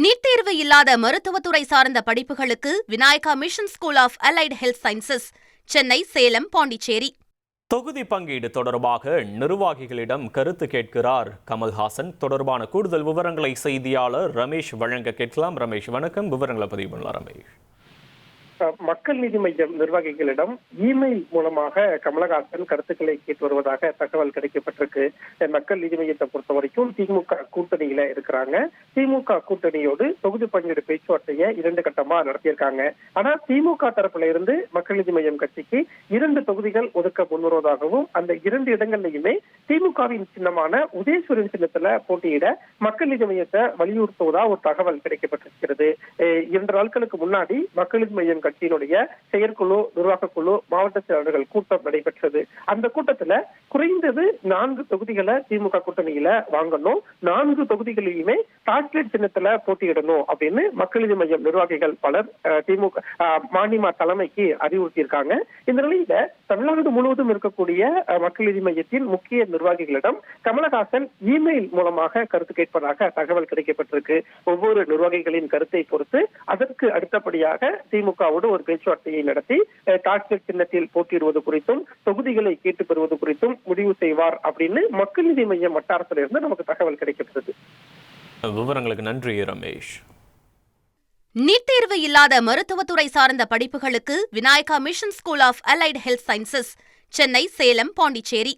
NEET தேர்வு இல்லாத மருத்துவத்துறை சார்ந்த படிப்புகளுக்கு Vinayaka mission school of allied health sciences, Chennai, Salem, Pondicherry. தொகுதி பங்கீடு தொடர்பாக நிர்வாகிகளிடம் கருத்து கேட்கிறார் கமல்ஹாசன். தொடர்பான கூடுதல் விவரங்களை செய்தியாளர் ரமேஷ் வழங்க கேட்கலாம். ரமேஷ், வணக்கம். விவரங்களை பதிவு பண்ணலாம். ரமேஷ், மக்கள் நீதி மய்யம் நிர்வாகிகளிடம் இமெயில் மூலமாக கமலஹாசன் கருத்துக்களை கேட்டு வருவதாக தகவல் கிடைக்கப்பட்டிருக்கு. மக்கள் நீதி மையத்தை பொறுத்த வரைக்கும் திமுக கூட்டணியில இருக்கிறாங்க. திமுக கூட்டணியோடு தொகுதி பங்கீடு பேச்சுவார்த்தையை 2 கட்டமா நடத்தியிருக்காங்க. ஆனா திமுக தரப்புல இருந்து மக்கள் நீதி மய்யம் கட்சிக்கு 2 தொகுதிகள் ஒதுக்க முன்வருவதாகவும், அந்த 2 இடங்கள்லையுமே திமுகவின் சின்னமான உதயசூரியன் சின்னத்துல போட்டியிட மக்கள் நீதி மையத்தை வலியுறுத்துவதா ஒரு தகவல் கிடைக்கப்பட்டிருக்கிறது. 2 நாட்களுக்கு முன்னாடி மக்கள் நீதி மையம் கட்சியினுடைய செயற்குழு, நிர்வாக குழு, மாவட்ட செயலாளர்கள் கூட்டம் நடைபெற்றது. அந்த கூட்டத்துல குறைந்தது 4 தொகுதிகளை திமுக கூட்டணியில வாங்கணும், 4 தொகுதிகளிலுமே டார்கெட் சின்னத்துல போட்டியிடணும் அப்படின்னு மக்கள் நீதி மையம் நிர்வாகிகள் பலர் திமுக மாநில தலைமைக்கு அறிவுறுத்தியிருக்காங்க. இந்த நிலையில தமிழ்நாடு முழுவதும் இருக்கக்கூடிய மக்கள் நீதி மையத்தின் முக்கிய நிர்வாகிகளிடம் கமலஹாசன் இமெயில் மூலமாக கருத்து கேட்பதாக தகவல் கிடைக்கப்பட்டிருக்கு. ஒவ்வொரு நிர்வாகிகளின் கருத்தை பொறுத்து அதற்கு அடுத்தபடியாக திமுகவோடு ஒரு பேச்சுவார்த்தையை நடத்தி டார்கெட் சின்னத்தில் போட்டியிடுவது குறித்தும் தொகுதிகளை கேட்டு பெறுவது குறித்தும் முடிவு செய்வார் அப்படின்னு மக்கள் நீதி மையம் வட்டாரத்திலிருந்து நமக்கு தகவல் கிடைக்கிறது. விவரங்களுக்கு நன்றி ரமேஷ். நீட் தேர்வு இல்லாத மருத்துவத்துறை சார்ந்த படிப்புகளுக்கு Vinayaka mission school of allied health sciences, Chennai, Salem, Pondicherry.